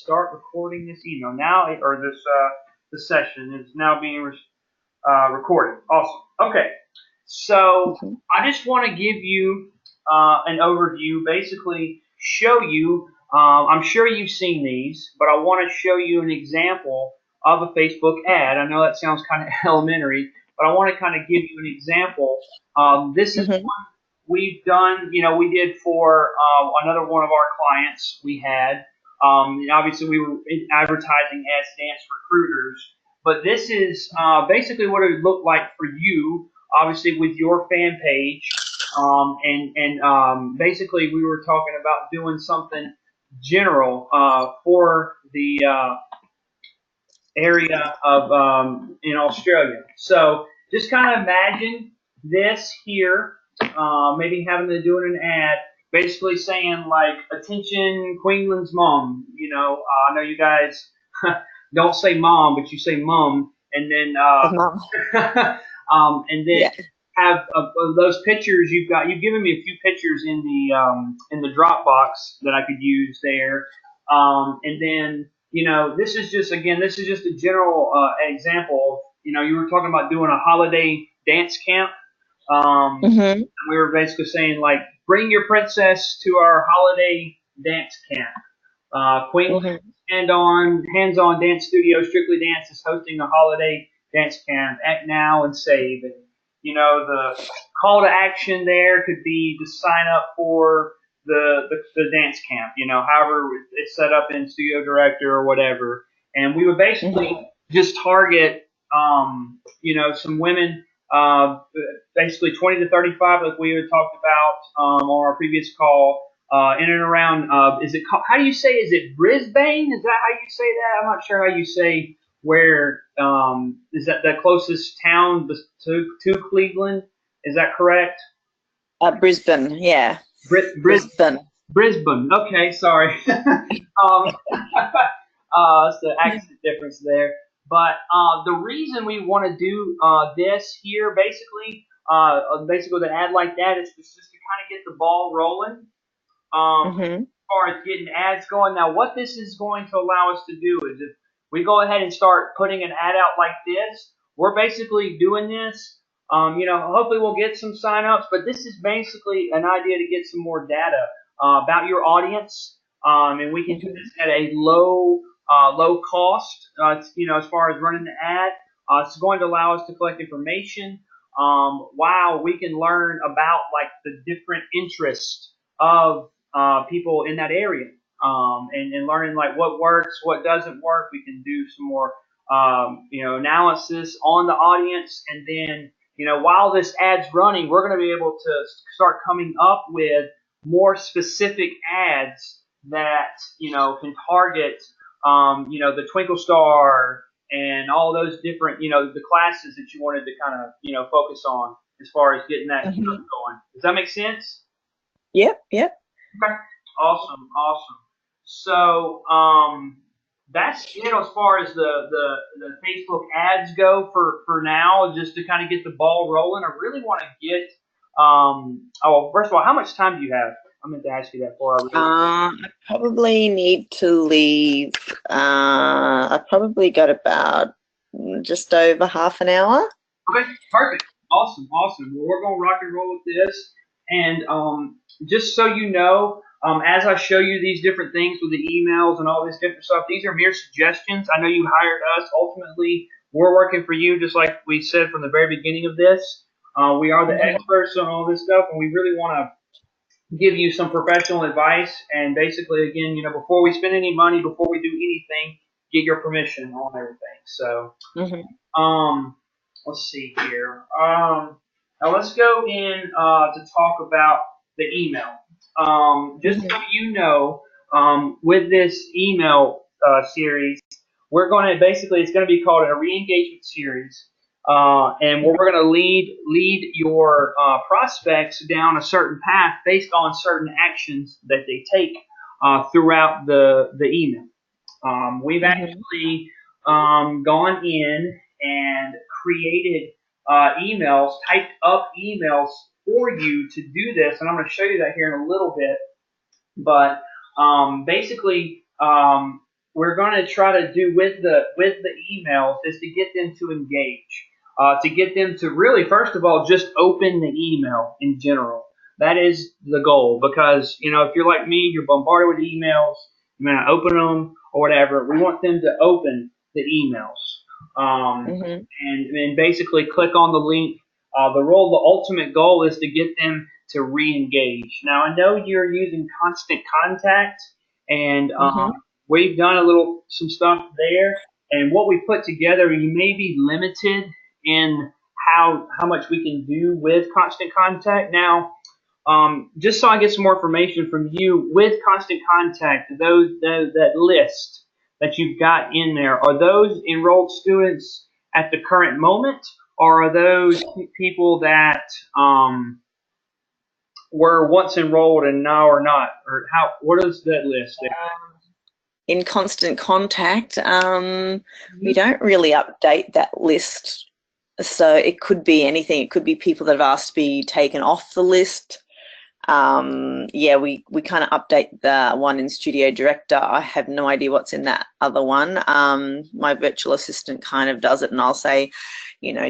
start recording this email now, or this session is now being recorded. Awesome. Okay, so Mhm. I just want to give you an overview, basically show you. I'm sure you've seen these, but I want to show you an example of a Facebook ad. I know that sounds kind of elementary, but I want to kind of give you an example. This is Mhm. we've done, we did for another one of our clients we had. Obviously, we were advertising as dance recruiters, but this is basically what it would look like for you, obviously, with your fan page. And basically, we were talking about doing something general for the area of in Australia. So just kind of imagine this here, maybe having to doing an ad, basically saying like, "Attention, Queensland's mom." I know you guys don't say mom, but you say mum, and then The mum. and then Yeah. have those pictures you've got. You've given me a few pictures in the Dropbox that I could use there, and then this is just this is just a general example of, you were talking about doing a holiday dance camp. Mhm. We were basically saying like, bring your princess to our holiday dance camp. Queensland Mhm. hands-on dance studio, Strictly Dance is hosting a holiday dance camp. Act now and save. And the call to action there could be to sign up for the dance camp. However it's set up in Studio Director or whatever. And we would basically Mhm. just target, some women, basically 20 to 35, like we had talked about on our previous call, in and around. Is it how do you say? Is it Brisbane? Is that how you say that? I'm not sure how you say where. Is that the closest town to Cleveland? Is that correct? Brisbane. Yeah. Bris Brisbane. Brisbane. Okay, sorry. It's the accent difference there. But the reason we want to do this here, basically with an ad like that, is just to kind of get the ball rolling. Mhm. As far as getting ads going. Now, what this is going to allow us to do is, if we go ahead and start putting an ad out like this, we're basically doing this. Hopefully we'll get some signups, but this is basically an idea to get some more data about your audience, and we can do Mhm. this at a low cost. As far as running the ad, it's going to allow us to collect information. While we can learn about like the different interests of people in that area, and learning like what works, what doesn't work. We can do some more analysis on the audience, and then while this ad's running, we're going to be able to start coming up with more specific ads that can target the Twinkle Star and all those different the classes that you wanted to kind of focus on as far as getting that stuff Mhm. going. Does that make sense? Yep. Yep. Okay. Awesome, awesome. So that's it as far as the Facebook ads go for now. Just to kind of get the ball rolling. I really want to get. Oh, first of all, how much time do you have? I meant to ask you that before I really. I probably need to leave. I probably got about just over half an hour. Okay, perfect. Awesome, awesome. Well, we're gonna rock and roll with this, and just so you know, as I show you these different things with the emails and all this different stuff, these are mere suggestions. I know you hired us. Ultimately, we're working for you, just like we said from the very beginning of this. We are the Mhm. experts on all this stuff, and we really want to give you some professional advice. And basically, again, before we spend any money, before we do anything, get your permission on everything. So. Mhm. Um, let's see here. Now let's go in to talk about the email. Just so Mhm. you know, with this email series, we're going to basically it's going to be called a re-engagement series, and where we're going to lead your prospects down a certain path based on certain actions that they take throughout the email. We've Mhm. actually gone in and created emails, typed up emails for you to do this, and I'm going to show you that here in a little bit. But basically, we're going to try to do with the emails is to get them to engage, to get them to really, first of all, just open the email in general. That is the goal, because if you're like me, you're bombarded with emails. You may not open them or whatever. We want them to open the emails, Hmm. and basically click on the link. The ultimate goal is to get them to re-engage. Now I know you're using Constant Contact, and Hmm. we've done some stuff there, and what we put together, you may be limited in how much we can do with Constant Contact. Now, just so I get some more information from you with Constant Contact, that list that you've got in there, are those enrolled students at the current moment, or are those people that were once enrolled and now are not, or how? What is that list there? In Constant Contact, we Mhm. don't really update that list. So it could be anything. It could be people that have asked to be taken off the list. Yeah, we kind of update the one in Studio Director. I have no idea what's in that other one. My virtual assistant kind of does it, and I'll say,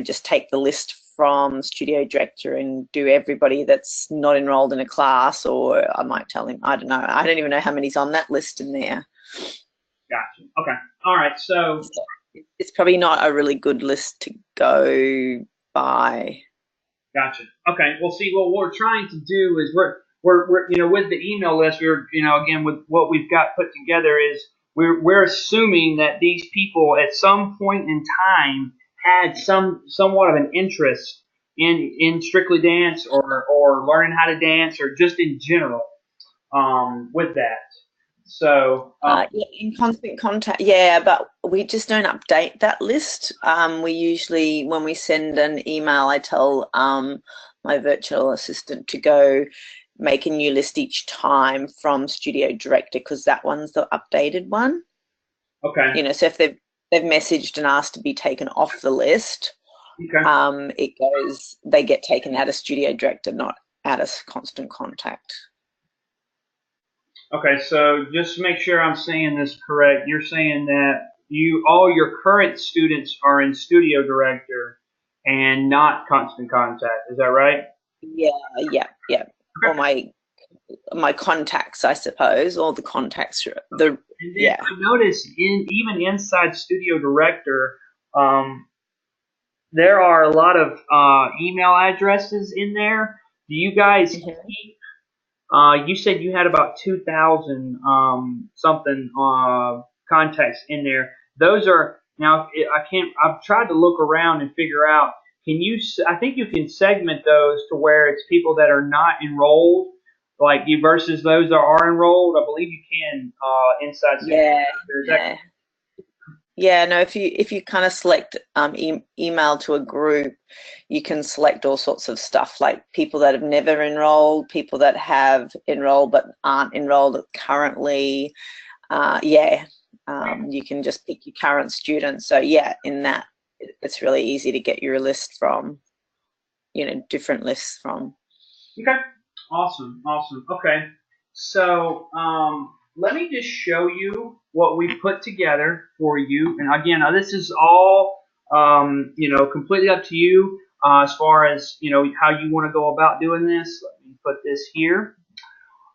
just take the list from Studio Director and do everybody that's not enrolled in a class, or I might tell him, I don't know. I don't even know how many's on that list in there. Gotcha. Okay. All right. So So it's probably not a really good list to go by. gotcha. Okay. Well, see, what we're trying to do is we're with the email list, we're again with what we've got put together is we're assuming that these people at some point in time had somewhat of an interest in Strictly Dance, or learning how to dance, or just in general, with that. So Yeah, in Constant Contact, yeah, but we just don't update that list. We usually, when we send an email, I tell my virtual assistant to go make a new list each time from Studio Director, because that one's the updated one. okay. So if they've messaged and asked to be taken off the list, Okay. they get taken out of Studio Director, not out of Constant Contact. Okay, so just to make sure I'm saying this correct, you're saying that all your current students are in Studio Director and not Constant Contact. Is that right? Yeah, yeah, yeah. Or Okay. my contacts, I suppose, or the contacts. And then Yeah. I noticed even inside Studio Director, um, there are a lot of email addresses in there. Do you guys Mhm. keep? You said you had about 2,000 something contacts in there. Those are now. I can't. I've tried to look around and figure out. Can you? I think you can segment those to where it's people that are not enrolled, like you, versus those that are enrolled. I believe you can inside Studio Yeah, Director. Is that yeah, yeah. No, if you kind of select email to a group, you can select all sorts of stuff, like people that have never enrolled, people that have enrolled but aren't enrolled currently. Yeah, you can just pick your current students. So yeah, in that, it's really easy to get your list from, different lists from. okay? Awesome, awesome. Okay, so let me just show you what we put together for you. And again, this is all completely up to you as far as how you want to go about doing this. Let me put this here.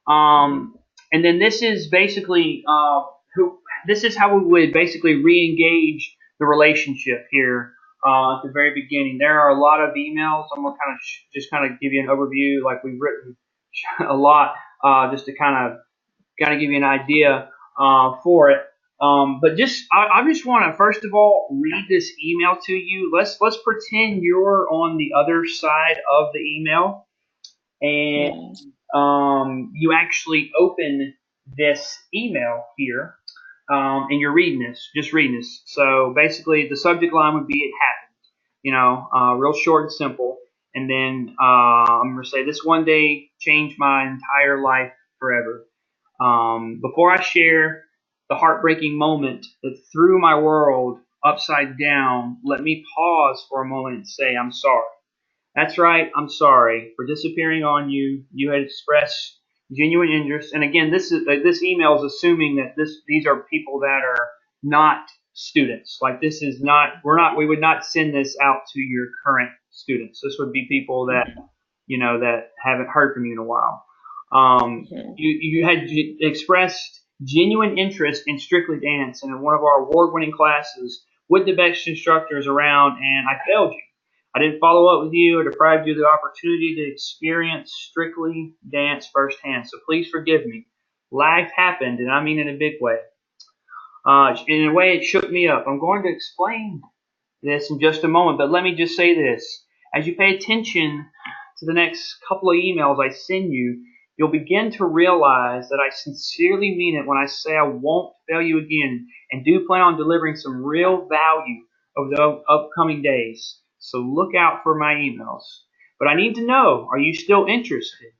Um, and then this is basically who. This is how we would basically re-engage the relationship here at the very beginning. There are a lot of emails. I'm gonna just kind of give you an overview, like we've written a lot, just to kind of give you an idea for it. But I just want to first of all read this email to you. Let's pretend you're on the other side of the email, and Mm. you actually open this email here, and you're reading this, just reading this. So basically, the subject line would be "It happened," real short and simple. And then I'm gonna say, "This one day changed my entire life forever." Before I share the heartbreaking moment that threw my world upside down, let me pause for a moment and say I'm sorry. That's right, I'm sorry for disappearing on you. You had expressed genuine interest. And again, this email is assuming that these are people that are not students. Like this is not we would not send this out to your current students. This would be people that that haven't heard from you in a while. You had expressed genuine interest in Strictly Dance and in one of our award-winning classes with the best instructors around, and I failed you. I didn't follow up with you or deprived you of the opportunity to experience Strictly Dance firsthand, so please forgive me. Life happened, and I mean in a big way. In a way, it shook me up. I'm going to explain this in just a moment, but let me just say this. As you pay attention to the next couple of emails I send you, you'll begin to realize that I sincerely mean it when I say I won't fail you again and do plan on delivering some real value over the upcoming days. So look out for my emails. But I need to know, are you still interested?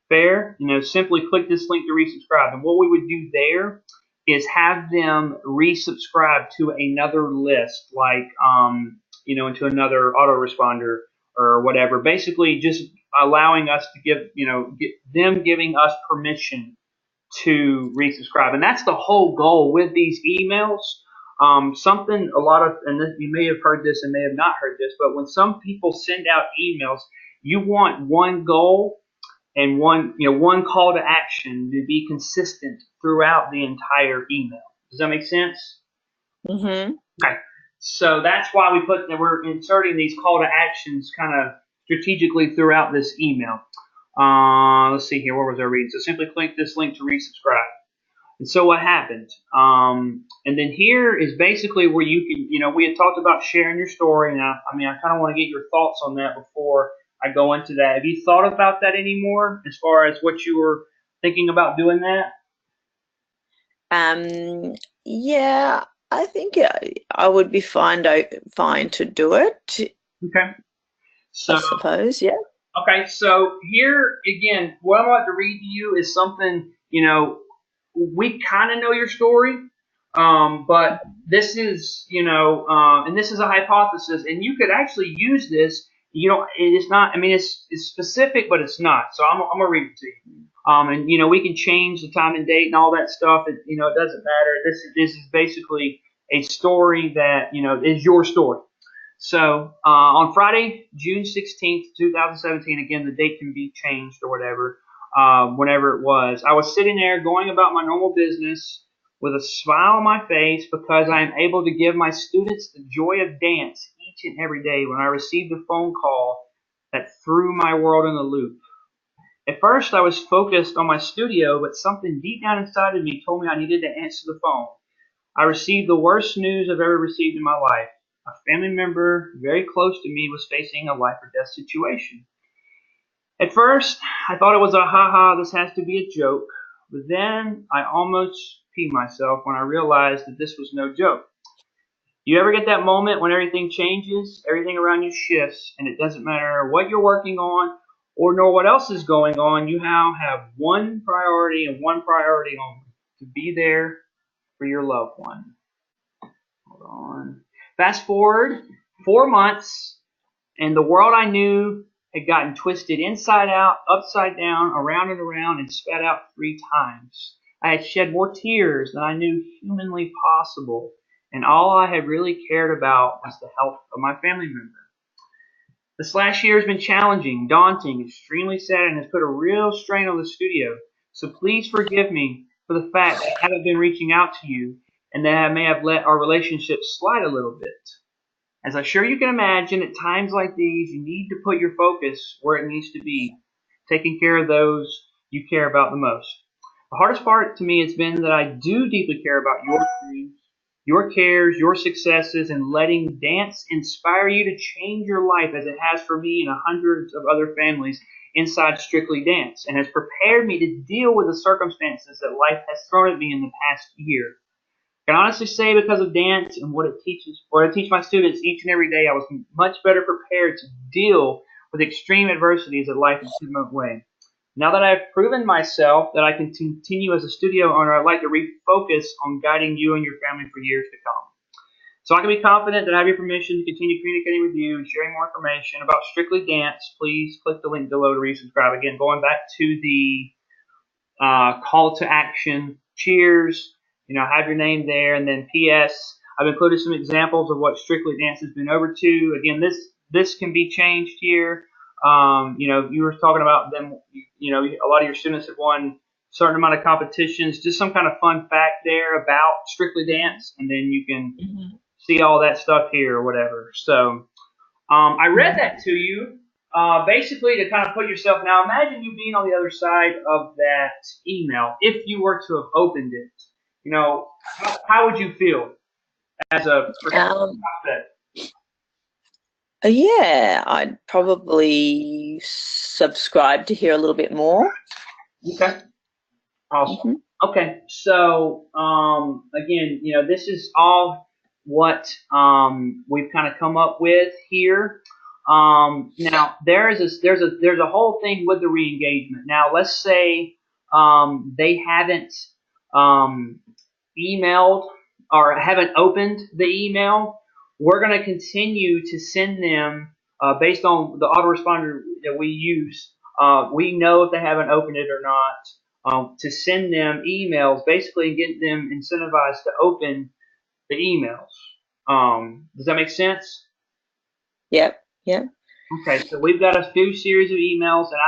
Fair? Simply click this link to resubscribe. And what we would do there is have them resubscribe to another list, like into another autoresponder or whatever. Basically, just allowing us to giving us permission to resubscribe, and that's the whole goal with these emails. You may have heard this and may have not heard this, but when some people send out emails, you want one goal and one call to action to be consistent throughout the entire email. Does that make sense? Mm-hmm. Okay. So that's why we're inserting these call to actions kind of strategically throughout this email. Let's see here. Where was I reading? So simply click this link to resubscribe. And so what happened? And then here is basically where you can, we had talked about sharing your story. And I kind of want to get your thoughts on that before I go into that. Have you thought about that anymore as far as what you were thinking about doing that? Yeah, I think I would be fine to do it. Okay. So, I suppose, yeah. Okay, so here again, what I'm about to read to you is something, we kind of know your story, but this is, and this is a hypothesis, and you could actually use this. It's not. I mean, it's specific, but it's not. So I'm gonna read it to you. And we can change the time and date and all that stuff. It doesn't matter. This is basically a story that is your story. So on Friday, June 16th, 2017, again, the date can be changed or whatever, whenever it was. I was sitting there going about my normal business with a smile on my face because I am able to give my students the joy of dance each and every day when I received a phone call that threw my world in a loop. At first, I was focused on my studio, but something deep down inside of me told me I needed to answer the phone. I received the worst news I've ever received in my life. A family member very close to me was facing a life or death situation. At first, I thought it was a ha-ha, this has to be a joke. But then I almost peed myself when I realized that this was no joke. You ever get that moment when everything changes, everything around you shifts, and it doesn't matter what you're working on or nor what else is going on, you now have one priority and one priority only, to be there for your loved one. Hold on. Fast forward 4 months, and the world I knew had gotten twisted inside out, upside down, around and around, and spat out 3 times. I had shed more tears than I knew humanly possible, and all I had really cared about was the health of my family member. This last year has been challenging, daunting, extremely sad, and has put a real strain on the studio. So please forgive me for the fact that I haven't been reaching out to you and that I may have let our relationship slide a little bit. As I'm sure you can imagine, at times like these, you need to put your focus where it needs to be, taking care of those you care about the most. The hardest part to me has been that I do deeply care about your dreams, your cares, your successes, and letting dance inspire you to change your life as it has for me and hundreds of other families inside Strictly Dance, and has prepared me to deal with the circumstances that life has thrown at me in the past year. I can honestly say because of dance and what I teach my students each and every day, I was much better prepared to deal with extreme adversities that life has come my way. Now that I've proven myself that I can continue as a studio owner, I'd like to refocus on guiding you and your family for years to come. So I can be confident that I have your permission to continue communicating with you and sharing more information about Strictly Dance. Please click the link below to resubscribe. Again, going back to the call to action, cheers, have your name there, and then P.S. I've included some examples of what Strictly Dance has been over to. Again, this can be changed here. You were talking about them. A lot of your students have won a certain amount of competitions. Just some kind of fun fact there about Strictly Dance, and then you can see all that stuff here or whatever. So I read that to you basically to kind of put yourself. Now imagine you being on the other side of that email. If you were to have opened it, how would you feel as a prospect? Yeah, I'd probably subscribe to hear a little bit more. Okay. Awesome. Okay. So again, this is all what we've kind of come up with here. Now there's a whole thing with the re-engagement. Now let's say they haven't emailed or haven't opened the email. We're going to continue to send them based on the autoresponder that we use. We know if they haven't opened it or not. To send them emails, basically and get them incentivized to open the emails. Does that make sense? Yep. Okay, so we've got a few series of emails, and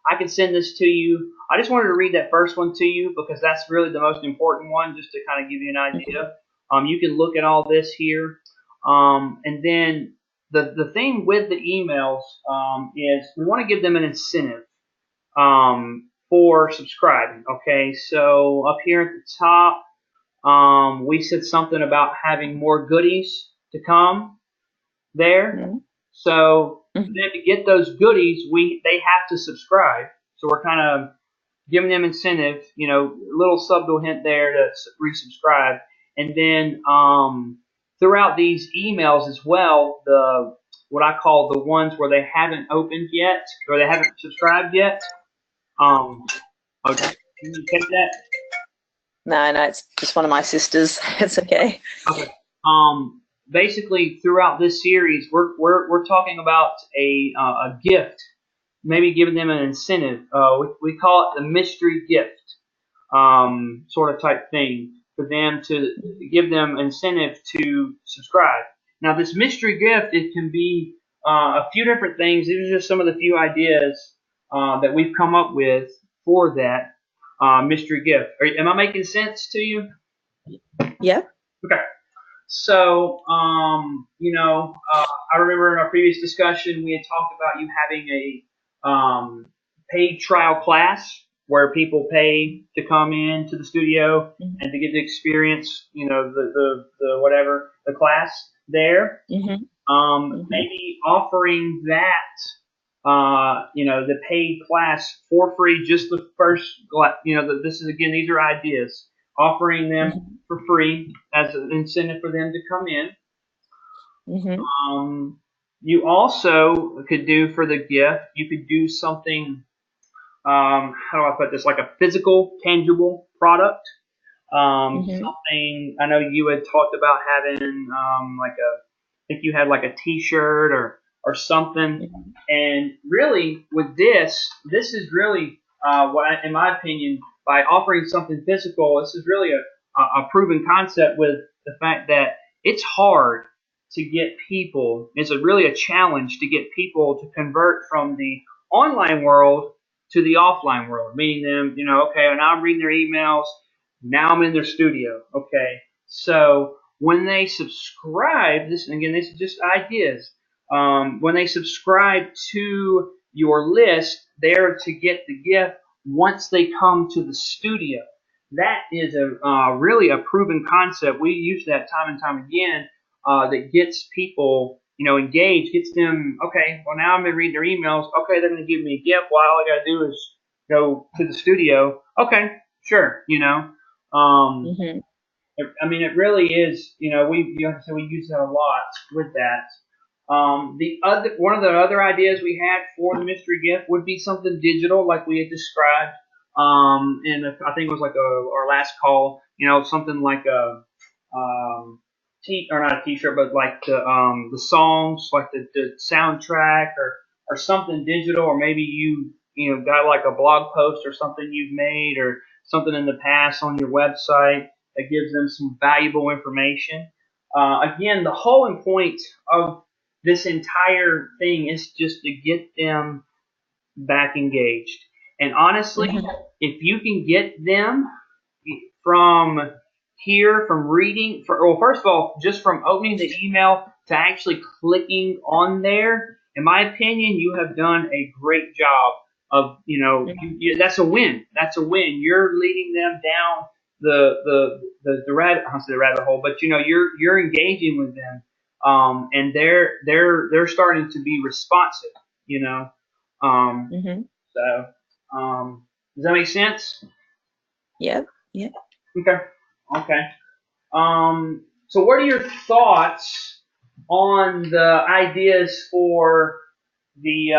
I can send this to you. I just wanted to read that first one to you because that's really the most important one, just to kind of give you an idea. You can look at all this here, and then the thing with the emails is we want to give them an incentive for subscribing. Okay, so up here at the top, we said something about having more goodies to come there. So then to get those goodies, they have to subscribe. So we're kind of giving them incentive, a little subtle hint there to resubscribe. And then throughout these emails as well, what I call the ones where they haven't opened yet or they haven't subscribed yet. Okay, can you take that? No, it's just one of my sisters. It's okay. Okay. Basically, throughout this series, we're talking about a gift, maybe giving them an incentive. We call it the mystery gift, sort of type thing for them to give them incentive to subscribe. Now, this mystery gift, it can be a few different things. These are just some of the few ideas that we've come up with for that mystery gift. Am I making sense to you? Yeah. Okay. So, I remember in our previous discussion we had talked about you having a paid trial class where people pay to come in to the studio and to get the experience, the whatever the class there. Maybe offering that, the paid class for free, just the first, this is again, these are ideas. Offering them for free as an incentive for them to come in. You also could do for the gift, you could do something, how do I put this, like a physical, tangible product. Something, I know you had talked about having I think you had like a t-shirt or something. And really with this is really in my opinion, by offering something physical, this is really a proven concept with the fact that it's hard to get people, really a challenge to get people to convert from the online world to the offline world, meaning them, okay, now I'm reading their emails, now I'm in their studio, okay. So when they subscribe, this is just ideas. When they subscribe to your list, they're to get the gift once they come to the studio. That is really a proven concept. We use that time and time again. That gets people, engaged, gets them. Okay, well now I'm gonna read their emails. Okay, they're gonna give me a gift. Well, all I gotta do is go to the studio. Okay, sure. I mean, it really is. We use that a lot with that. One of the other ideas we had for the mystery gift would be something digital, like we had described. And I think it was like our last call. Something like a or not a T-shirt, but like the songs, like the soundtrack or something digital, or maybe you got like a blog post or something you've made or something in the past on your website that gives them some valuable information. Again, the whole point of this entire thing is just to get them back engaged. And honestly, if you can get them from here, from reading, well, first of all, just from opening the email to actually clicking on there, in my opinion, you have done a great job of, that's a win. That's a win. You're leading them down the rabbit, I don't say the rabbit hole, but you're engaging with them, and they're starting to be responsive, um, so, does that make sense? Yep. Yeah. Okay. Okay. So what are your thoughts on the ideas for the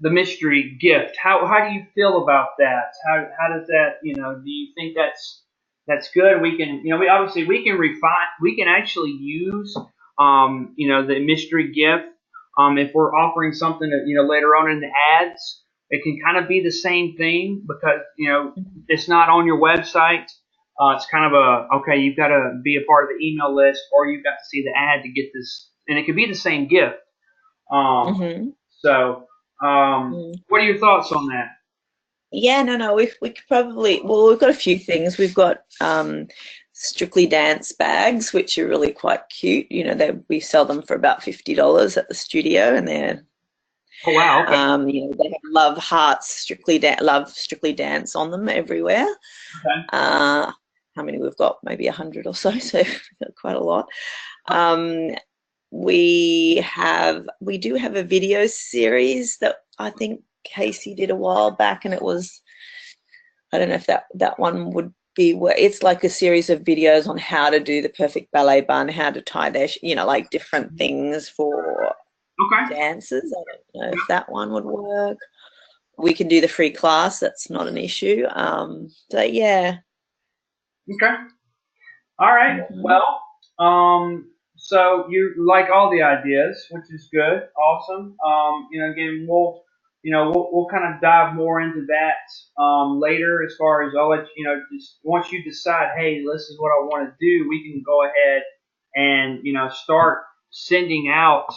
mystery gift? How do you feel about that? How does that, do you think that's good? We can, we can refine, we can actually use, the mystery gift. If we're offering something that, later on in the ads, it can kind of be the same thing because, it's not on your website. It's kind of okay, you've got to be a part of the email list or you've got to see the ad to get this. And it could be the same gift. So, what are your thoughts on that? Yeah, no, we could probably, well, we've got a few things. We've got Strictly Dance bags, which are really quite cute. We sell them for about $50 at the studio, and they're Oh wow! Okay. they have love hearts, love Strictly Dance on them everywhere. Okay. How many we've got? Maybe 100 or so, so quite a lot. We do have a video series that I think Casey did a while back, and it was, I don't know if that one would be where it's like a series of videos on how to do the perfect ballet bun, how to tie their, like different things for dancers. I don't know if that one would work. We can do the free class. That's not an issue. So yeah. Okay. All right. Well, so you like all the ideas, which is good, awesome. Again, we'll kind of dive more into that later. As far as I'll let just once you decide, hey, this is what I want to do, we can go ahead and start sending out.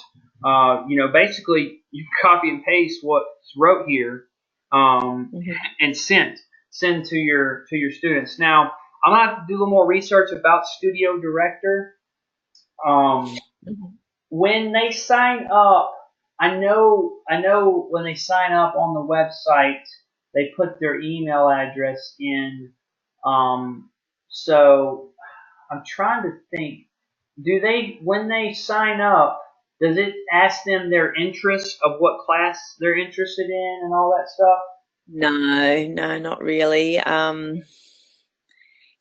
Basically, you copy and paste what's wrote here, and send to your students. Now, I'm gonna have to do a little more research about Studio Director. When they sign up, I know when they sign up on the website, they put their email address in. So I'm trying to think. When they sign up, does it ask them their interest of what class they're interested in and all that stuff? No, not really.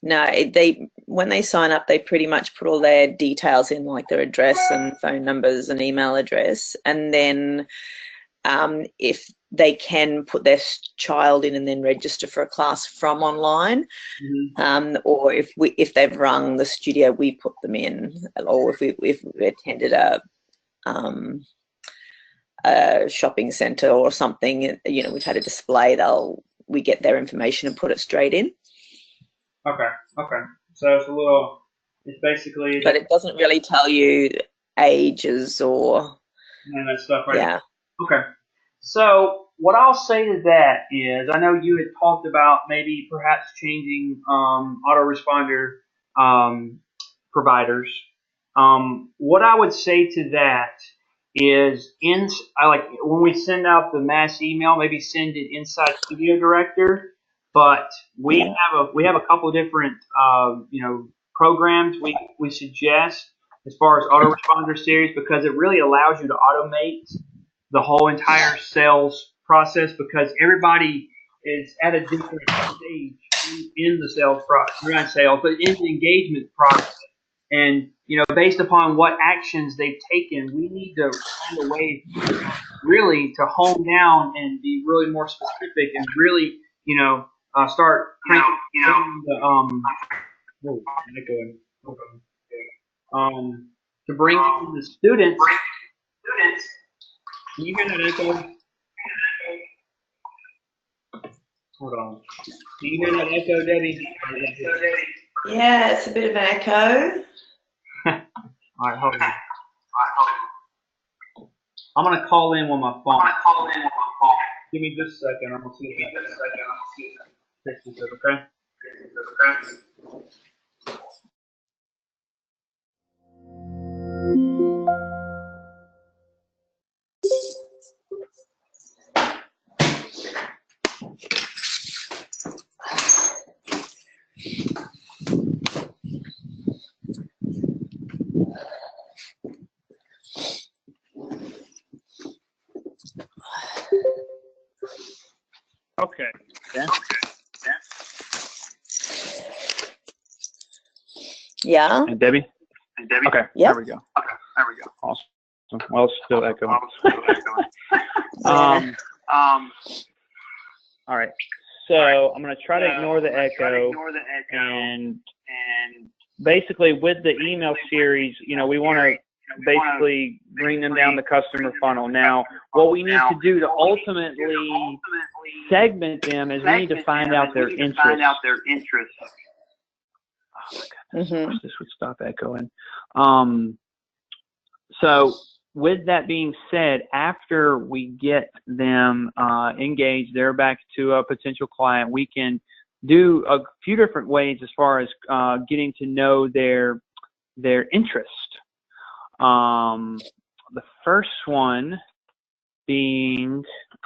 No, when they sign up, they pretty much put all their details in, like their address and phone numbers and email address, and then if they can put their child in and then register for a class from online, or if they've rung the studio, we put them in, or if we attended a shopping centre or something, we've had a display, we get their information and put it straight in. Okay. So it's basically. But it doesn't really tell you ages or. And that stuff, right? Yeah. Okay. So what I'll say to that is, I know you had talked about maybe perhaps changing autoresponder providers. What I would say to that is, I like when we send out the mass email, maybe send it inside Studio Director. But we have a couple of different programs we suggest as far as autoresponder series, because it really allows you to automate the whole entire sales process, because everybody is at a different stage in the sales process, not sales, but in the engagement process. And based upon what actions they've taken, we need to find a way really to hone down and be really more specific and really start cranking to bring in the students. Can you hear that echo? Hold on. Do you hear that echo, Debbie? Yeah, it's a bit of an echo. All right, hold on. I'm gonna call in with my phone. Give me just a second. I'm gonna see if I fix this, okay? Okay. Yeah. And Debbie? Okay. Yep. There we go. Awesome. Well, it's still echoing. All right. So I'm going to try to ignore the echo. And basically, with the email series, we want to basically bring them down the customer funnel. Now, what we need to do to ultimately segment them is we need to find out their interests. Oh my goodness, this would stop echoing. So with that being said, after we get them engaged, they're back to a potential client, we can do a few different ways as far as getting to know their interest. The first one being,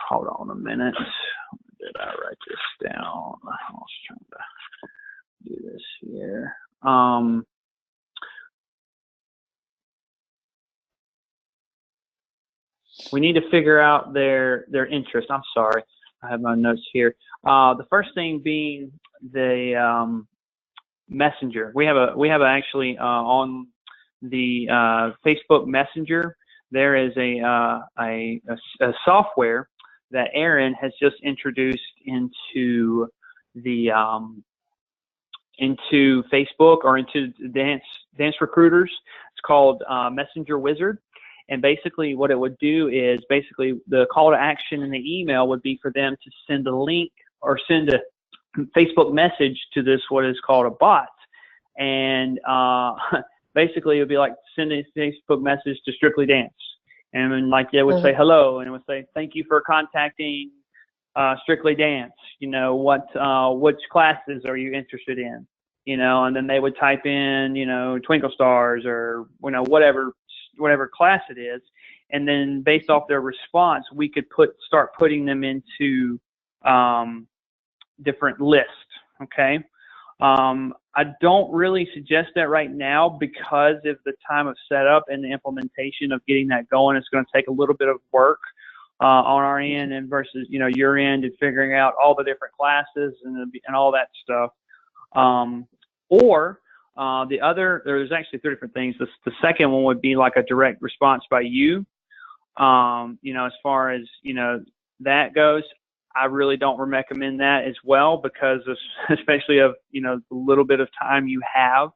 hold on a minute, did I write this down? I was trying to do this here. We need to figure out their interest. I'm sorry, I have my notes here. The first thing being the Messenger. We have actually on the Facebook Messenger. There is a software that Aaron has just introduced into the into Facebook or into dance recruiters. It's called Messenger Wizard. And basically what it would do is basically the call to action in the email would be for them to send a link or send a Facebook message to this, what is called a bot. And basically it would be like sending a Facebook message to Strictly Dance. And then like they would say hello, and it would say, thank you for contacting Strictly Dance. Which classes are you interested in? And then they would type in, Twinkle Stars or, whatever class it is. And then based off their response, we could start putting them into different lists. Okay. I don't really suggest that right now because of the time of setup and the implementation of getting that going. It's going to take a little bit of work on our end and versus, your end and figuring out all the different classes and all that stuff. There's actually three different things. The second one would be like a direct response by you. As far as, that goes, I really don't recommend that as well because especially of, the little bit of time you have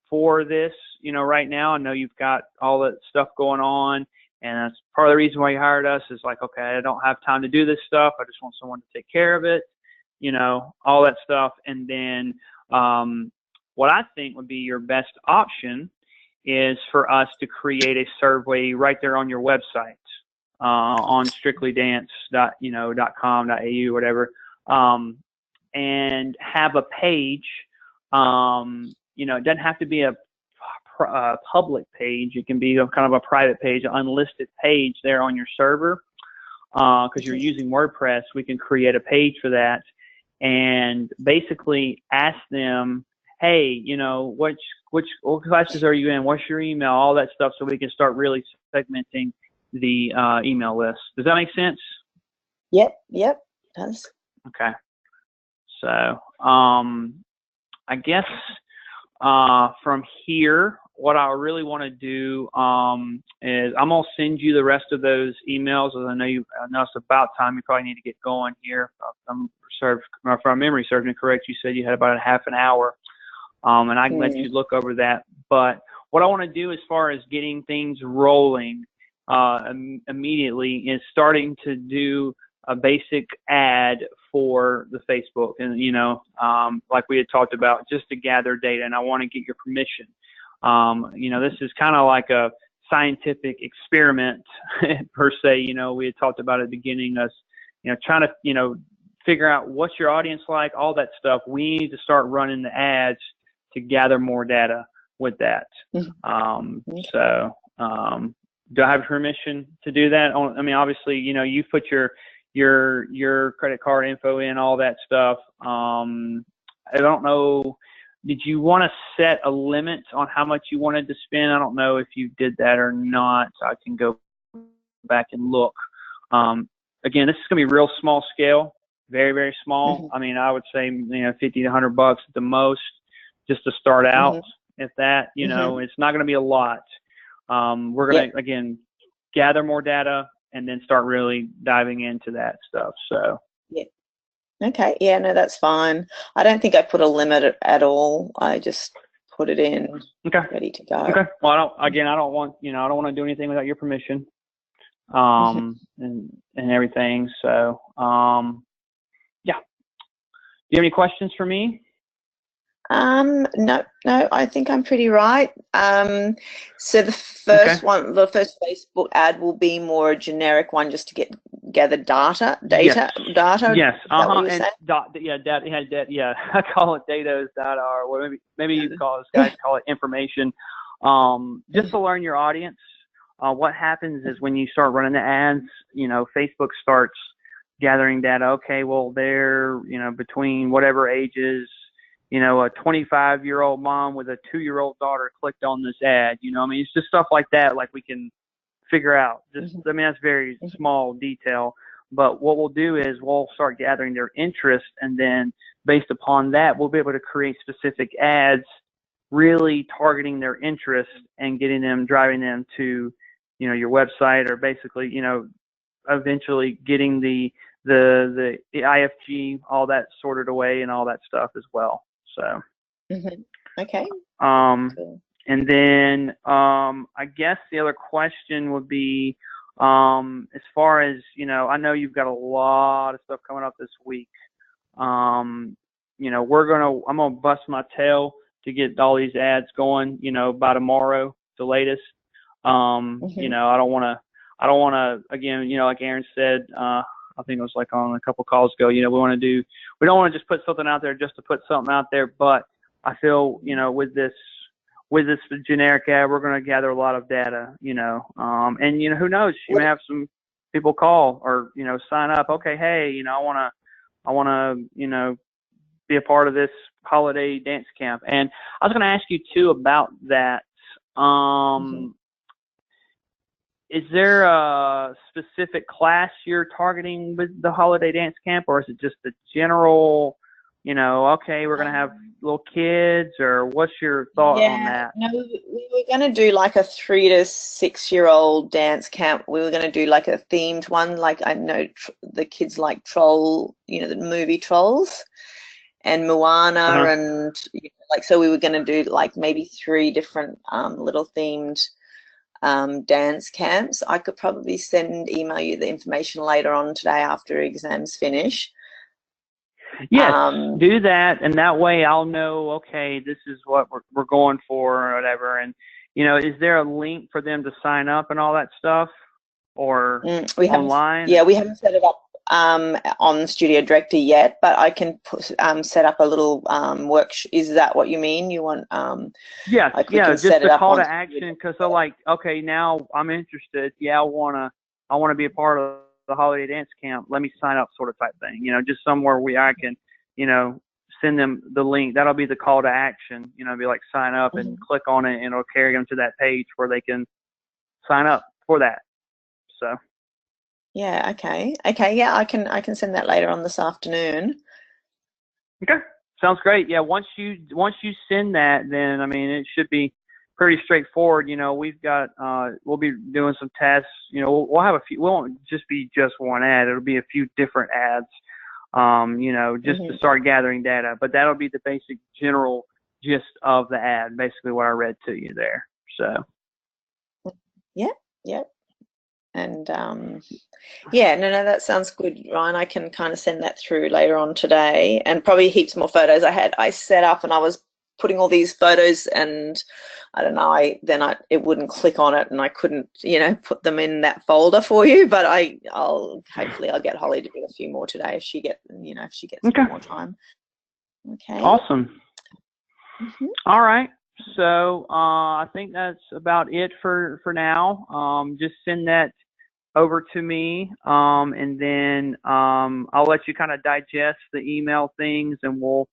for this, right now. I know you've got all that stuff going on, and that's part of the reason why you hired us is like, okay, I don't have time to do this stuff. I just want someone to take care of it, all that stuff. And then what I think would be your best option is for us to create a survey right there on your website. On strictlydance.com.au, whatever, and have a page. It doesn't have to be a public page. It can be kind of a private page, an unlisted page there on your server. Because you're using WordPress, we can create a page for that, and basically ask them, hey, what classes are you in? What's your email? All that stuff, so we can start really segmenting the email list. Does that make sense? Yep, does. Okay. So I guess from here, what I really want to do is I'm gonna send you the rest of those emails. As I know it's about time. You probably need to get going here. If my memory serves me correct, you said you had about a half an hour, and I can let you look over that. But what I want to do as far as getting things rolling immediately is starting to do a basic ad for the Facebook, and like we had talked about, just to gather data, and I want to get your permission. This is kind of like a scientific experiment per se. We had talked about at the beginning us, trying to, figure out what's your audience like, all that stuff. We need to start running the ads to gather more data with that. Do I have permission to do that? I mean, obviously, you put your credit card info in, all that stuff. I don't know. Did you want to set a limit on how much you wanted to spend? I don't know if you did that or not. I can go back and look. Again, this is going to be real small scale, very, very small. I mean, I would say, $50 to $100 at the most, just to start out. If that, it's not going to be a lot. We're going to, again, gather more data and then start really diving into that stuff. So, okay. Yeah, no, that's fine. I don't think I put a limit at all. I just put it in ready to go. Okay. Well, I don't want to do anything without your permission, and everything. So, yeah. Do you have any questions for me? No, I think I'm pretty right. So the first one, the first Facebook ad will be more a generic one, just to gather data. Yes. Yeah. I call it data as data, or maybe you guys call it information. Just to learn your audience. What happens is when you start running the ads, Facebook starts gathering data. Okay, well, they're between whatever ages. A 25-year-old mom with a 2-year-old daughter clicked on this ad. It's just stuff like that, like we can figure out. That's very small detail. But what we'll do is we'll start gathering their interest, and then based upon that, we'll be able to create specific ads, really targeting their interest and driving them to, your website, or basically, eventually getting the IFG, all that sorted away and all that stuff as well. So, okay. Cool. And then I guess the other question would be, as far as I know you've got a lot of stuff coming up this week. I'm gonna bust my tail to get all these ads going, by tomorrow, the latest. I don't want to, again, like Aaron said, I think it was like on a couple calls ago, we don't want to just put something out there just to put something out there. But I feel, with this generic ad, we're going to gather a lot of data, and, who knows, you may have some people call or, sign up. Okay. Hey, I want to, be a part of this holiday dance camp. And I was going to ask you too about that. Is there a specific class you're targeting with the holiday dance camp, or is it just the general, okay, we're going to have little kids, or what's your thought on that? No, we were going to do like a 3 to 6 year old dance camp. We were going to do like a themed one. Like, I know the kids like Troll, the movie Trolls, and Moana, and so we were going to do like maybe 3 different little themed dance camps. I could probably email you the information later on today after exams finish. Yes, do that, and that way I'll know, okay, this is what we're going for or whatever. And, is there a link for them to sign up and all that stuff, or online? We haven't set it up on Studio Director yet, but I can set up a little workshop. Is that what you mean? You want? Yes, just the call to action, because they're like, okay, now I'm interested. Yeah, I want to be a part of the holiday dance camp. Let me sign up, sort of type thing. Just somewhere where I can, send them the link. That'll be the call to action. Be like, sign up and click on it, and it'll carry them to that page where they can sign up for that. So. Yeah. Okay. Yeah, I can send that later on this afternoon. Okay. Sounds great. Yeah. Once you send that, then it should be pretty straightforward. We've got we'll be doing some tests. We'll have a few. We won't just be just one ad. It'll be a few different ads. Just to start gathering data. But that'll be the basic general gist of the ad. Basically, what I read to you there. So. Yeah. And yeah, no, that sounds good, Ryan. I can kind of send that through later on today, and probably heaps more photos. I set up and I was putting all these photos, and I don't know, it wouldn't click on it, and I couldn't, put them in that folder for you. But hopefully I'll get Holly to do a few more today if she gets Okay. more time. Okay. Awesome. Mm-hmm. All right. So I think that's about it for now. Just send that over to me, and then I'll let you kind of digest the email things, and we'll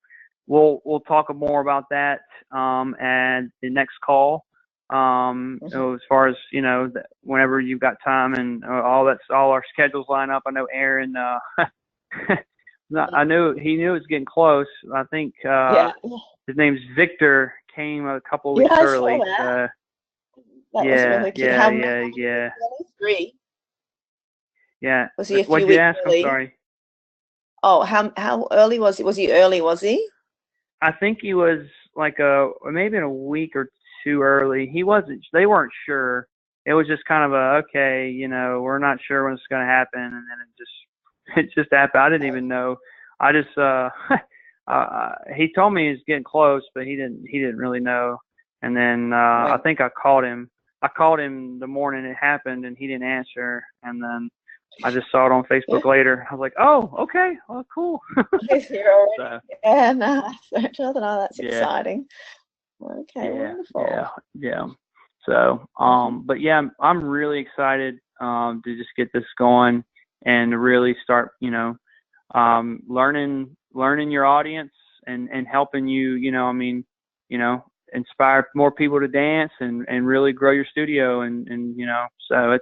talk more about that at the next call. As far as whenever you've got time, and all our schedules line up. I know Aaron. I knew he knew it was getting close. I think his name's Victor. Came a couple of weeks early. I saw that. That was really cute. Yeah. 3. Yeah. Was he a few What'd weeks you ask? early? I'm sorry. Oh, how early was he? Was he early? Was he? I think he was like maybe a week or two early. He wasn't. They weren't sure. It was just kind of okay. We're not sure when it's going to happen, and then it just happened. I didn't even know. I just he told me he's getting close, but he didn't really know. And then Right. I think I called him. I called him the morning it happened, and he didn't answer. And then I just saw it on Facebook later. I was like, oh, okay, well, cool. So, and that's exciting. Okay, wonderful. Yeah. So, but yeah, I'm really excited to just get this going and to really start, learning your audience and helping you, inspire more people to dance and really grow your studio and so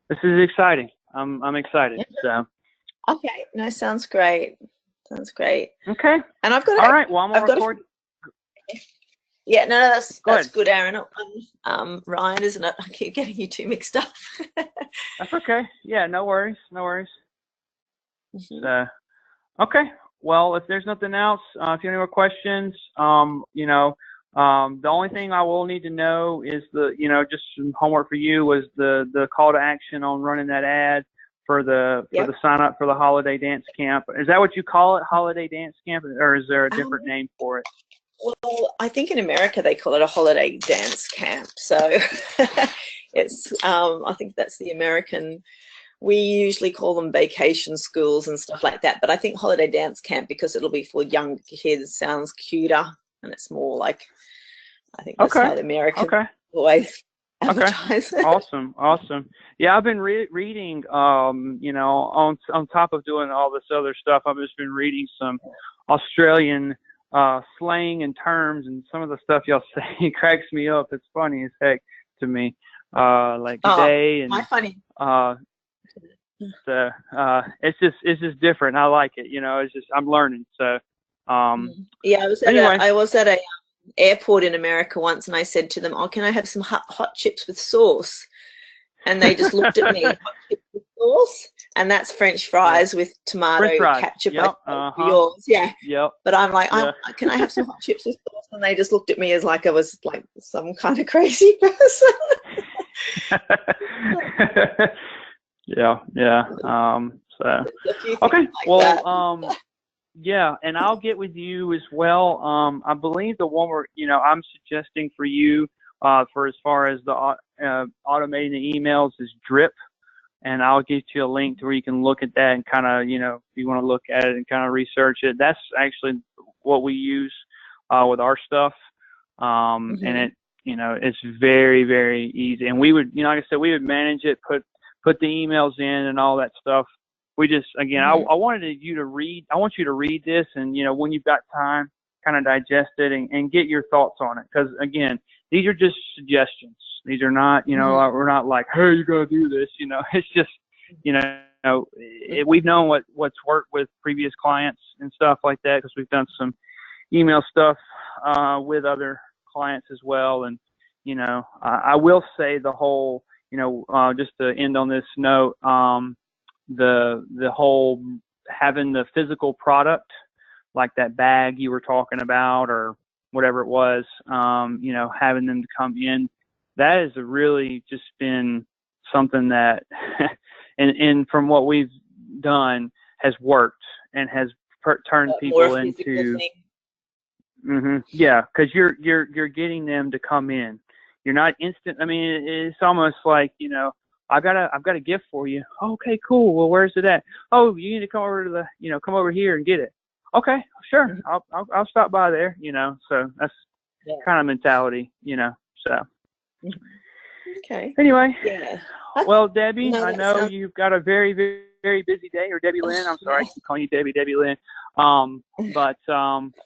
this is exciting. I'm excited. So. Okay. No, sounds great. Okay. And I've got all right. Well, I'm gonna record. Yeah, no, that's good, Aaron. Ryan, isn't it? I keep getting you two mixed up. That's okay. Yeah, no worries. Mm-hmm. Okay. Well, if there's nothing else, if you have any more questions, the only thing I will need to know is just some homework for you was the call to action on running that ad for the sign up for the holiday dance camp. Is that what you call it, holiday dance camp, or is there a different name for it? Well, I think in America they call it a holiday dance camp. So it's I think that's the American. We usually call them vacation schools and stuff like that. But I think holiday dance camp, because it'll be for young kids, sounds cuter, and it's more like, I think that's how the American always advertise. Awesome. Yeah, I've been reading, on top of doing all this other stuff, I've just been reading some Australian slang and terms, and some of the stuff y'all say cracks me up. It's funny as heck to me. Like today and funny. So it's just different. I like it. It's just I'm learning. So yeah, I was at a airport in America once, and I said to them, "Oh, can I have some hot chips with sauce?" And they just looked at me. Hot chips with sauce, and that's French fries with tomato ketchup. Yep. Yours, yeah. Yep. But I'm like, can I have some hot chips with sauce? And they just looked at me as like I was like some kind of crazy person. Yeah. So okay. Well, yeah, and I'll get with you as well. I believe the one where I'm suggesting for you for as far as the automating the emails is Drip, and I'll get you a link to where you can look at that and kind of if you want to look at it and kind of research it. That's actually what we use with our stuff, and it it's very, very easy. And we would like I said, we would manage it, put the emails in and all that stuff. We just, again, I wanted you to read. I want you to read this, and when you've got time, kind of digest it and get your thoughts on it. Because again, these are just suggestions. These are not, we're not like, hey, you gotta do this. It's just, we've known what's worked with previous clients and stuff like that, because we've done some email stuff with other clients as well. And I will say the whole, just to end on this note, the whole having the physical product, like that bag you were talking about or whatever it was, having them to come in, that has really just been something that, and from what we've done, has worked and has turned people into. Yeah, because you're getting them to come in. You're not instant. I mean, it's almost like, you know, I've got a gift for you. Okay, cool. Well, where's it at? Oh, you need to come over to the, you know, come over here and get it. Okay, sure. I'll stop by there. You know, so that's kind of mentality. You know, so. Okay. Anyway. Yeah. Well, Debbie, I know you've got a very, very, very busy day, or Debbie Lynn. I'm sorry, I'm calling you Debbie Lynn. But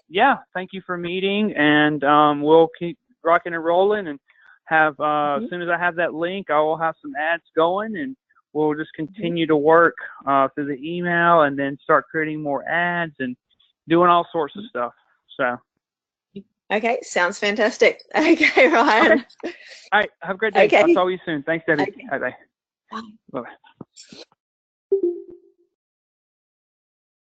yeah, thank you for meeting, and we'll keep rocking and rolling, and have as soon as I have that link, I will have some ads going, and we'll just continue to work through the email, and then start creating more ads and doing all sorts of stuff. So. Okay, sounds fantastic. Okay, Ryan. Okay. All right, have a great day. Okay. I'll talk to you soon. Thanks, Debbie. Okay. Bye-bye. Bye. Bye-bye.